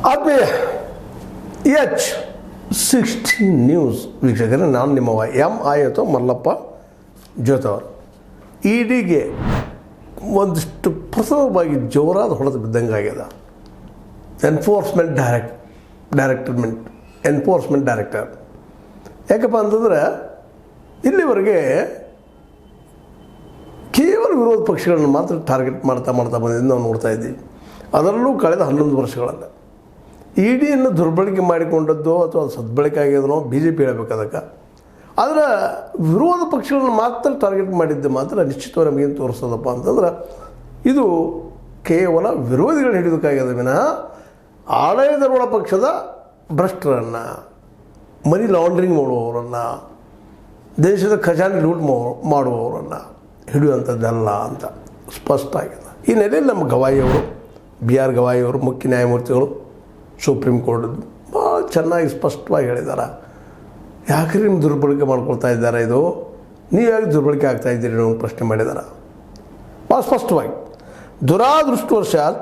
ಆತ್ಮೀಯ H16 news ವೀಕ್ಷಕರೇ, ನಾನು ನಿಮ್ಮವ MI ಅಥವಾ ಮಲ್ಲಪ್ಪ ಜೋತವರು. ಇಡಿಗೆ ಒಂದಿಷ್ಟು ಪ್ರಥಮವಾಗಿ ಜೋರಾದ ಹೊಡೆದು ಬಿದ್ದಂಗೆ ಆಗ್ಯದ. Enforcement director. ಯಾಕಪ್ಪ ಅಂತಂದ್ರೆ ಇಲ್ಲಿವರೆಗೆ ಕೇವಲ ವಿರೋಧ ಪಕ್ಷಗಳನ್ನು ಮಾತ್ರ ಟಾರ್ಗೆಟ್ ಮಾಡ್ತಾ ಬಂದಿದ್ದು ನಾವು ನೋಡ್ತಾ ಇದ್ದೀವಿ. ಅದರಲ್ಲೂ ಕಳೆದ 11 ವರ್ಷಗಳಲ್ಲಿ ಇಡಿಯನ್ನು ದುರ್ಬಳಕೆ ಮಾಡಿಕೊಂಡದ್ದೋ ಅಥವಾ ಸದ್ಬಳಕೆ ಆಗಿದ್ನೋ BJP ಹೇಳಬೇಕು ಅದಕ್ಕೆ. ಆದರೆ ವಿರೋಧ ಪಕ್ಷಗಳನ್ನು ಮಾತ್ರ ಟಾರ್ಗೆಟ್ ಮಾಡಿದ್ದು ಮಾತ್ರ ನಿಶ್ಚಿತವಾಗಿ ನಮಗೇನು ತೋರಿಸ್ತದಪ್ಪ ಅಂತಂದ್ರೆ ಇದು ಕೇವಲ ವಿರೋಧಿಗಳು ಹಿಡಿಯೋದಕ್ಕಾಗ್ಯದ ವಿನಃ ಆಡಳಿತಾರೂಢ ಪಕ್ಷದ ಭ್ರಷ್ಟರನ್ನು, ಮನಿ ಲಾಂಡ್ರಿಂಗ್ ಮಾಡುವವರನ್ನು, ದೇಶದ ಖಜಾನೆ ಲೂಟ್ ಮಾಡುವವರನ್ನು ಹಿಡಿಯುವಂಥದ್ದಲ್ಲ ಅಂತ ಸ್ಪಷ್ಟ ಆಗಿದೆ. ಈ ನೆಲೆಯಲ್ಲಿ ನಮ್ಮ ಗವಾಯಿಯವರು, BR ಗವಾಯಿಯವರು, ಮುಖ್ಯ ನ್ಯಾಯಮೂರ್ತಿಗಳು, ಸುಪ್ರೀಂ ಕೋರ್ಟ್ ಭಾಳ ಚೆನ್ನಾಗಿ ಸ್ಪಷ್ಟವಾಗಿ ಹೇಳಿದ್ದಾರೆ. ಯಾಕ್ರಿ ನಿಮ್ಮ ದುರ್ಬಳಕೆ ಮಾಡ್ಕೊಳ್ತಾ ಇದ್ದಾರೆ, ಇದು ನೀವು ಯಾಕೆ ದುರ್ಬಳಕೆ ಆಗ್ತಾ ಇದ್ದೀರಿ ಅನ್ನೋ ಪ್ರಶ್ನೆ ಮಾಡಿದ್ದಾರೆ ಭಾಳ ಸ್ಪಷ್ಟವಾಗಿ. ದುರಾದೃಷ್ಟವಶಾತ್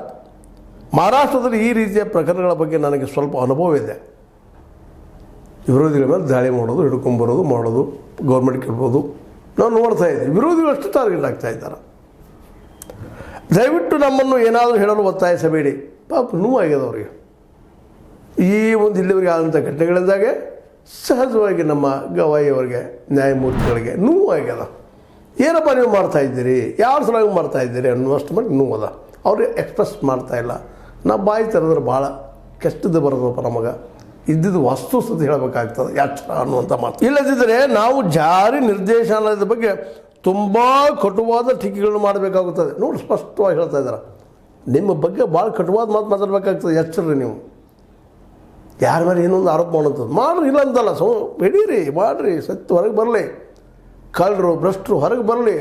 ಮಹಾರಾಷ್ಟ್ರದಲ್ಲಿ ಈ ರೀತಿಯ ಪ್ರಕರಣಗಳ ಬಗ್ಗೆ ನನಗೆ ಸ್ವಲ್ಪ ಅನುಭವ ಇದೆ. ವಿರೋಧಿಗಳ ಮೇಲೆ ದಾಳಿ ಮಾಡೋದು, ಹಿಡ್ಕೊಂಬರೋದು, ಮಾಡೋದು, ಗೌರ್ಮೆಂಟ್ ಕೇಳ್ಬೋದು, ನಾವು ನೋಡ್ತಾ ಇದ್ದೀವಿ. ವಿರೋಧಿಗಳು ಅಷ್ಟು ಟಾರ್ಗೆಟ್ ಆಗ್ತಾ ಇದ್ದಾರೆ. ದಯವಿಟ್ಟು ನಮ್ಮನ್ನು ಏನಾದರೂ ಹೇಳಲು ಒತ್ತಾಯಿಸಬೇಡಿ. ಪಾಪ ನೋವಾಗ್ಯದ ಅವರಿಗೆ. ಈ ಒಂದು ಇಲ್ಲಿವರೆಗೆ ಆದಂಥ ಘಟನೆಗಳಿಂದಾಗೆ ಸಹಜವಾಗಿ ನಮ್ಮ ಗವಾಯಿಯವರಿಗೆ, ನ್ಯಾಯಮೂರ್ತಿಗಳಿಗೆ ನೋವಾಗ್ಯದ. ಏನಪ್ಪ ನೀವು ಮಾಡ್ತಾಯಿದ್ದೀರಿ, ಯಾವ ಸಲುವಾಗಿ ಮಾಡ್ತಾಯಿದ್ದೀರಿ ಅನ್ನುವಷ್ಟು ಮಟ್ಟಿಗೆ ನೋವದ. ಅವ್ರಿಗೆ ಎಕ್ಸ್ಪ್ರೆಸ್ ಮಾಡ್ತಾಯಿಲ್ಲ. ನಾವು ಬಾಯಿ ತೆರೆದ್ರೆ ಭಾಳ ಕೆಟ್ಟದ್ದು ಬರೋದಪ್ಪ ನಮಗೆ. ಇದ್ದಿದ್ದು ವಸ್ತುಸ್ಥಿತಿ ಹೇಳಬೇಕಾಗ್ತದೆ ಎಚ್ಚರ ಅನ್ನುವಂಥ ಮಾತು. ಇಲ್ಲದಿದ್ದರೆ ನಾವು ಜಾರಿ ನಿರ್ದೇಶನಾಲಯದ ಬಗ್ಗೆ ತುಂಬ ಕಟುವಾದ ಟೀಕೆಗಳನ್ನು ಮಾಡಬೇಕಾಗುತ್ತದೆ. ನೋಡಿ, ಸ್ಪಷ್ಟವಾಗಿ ಹೇಳ್ತಾ ಇದ್ದಾರೆ. ನಿಮ್ಮ ಬಗ್ಗೆ ಭಾಳ ಕಟುವಾದ ಮಾತು ಮಾತಾಡಬೇಕಾಗ್ತದೆ. ಎಚ್ಚರ್ರಿ ನೀವು. ಯಾರ ಮೇಲೆ ಏನೊಂದು ಆರೋಪ ಮಾಡುವಂಥದ್ದು ಮಾಡ್ರಿ, ಇಲ್ಲ ಅಂತಲ್ಲ. ಹಿಡೀರಿ, ಮಾಡಿರಿ, ಸತ್ತು ಹೊರಗೆ ಬರಲಿ. ಕಳ್ಳರು ಭ್ರಷ್ಟರು ಹೊರಗೆ ಬರಲಿ.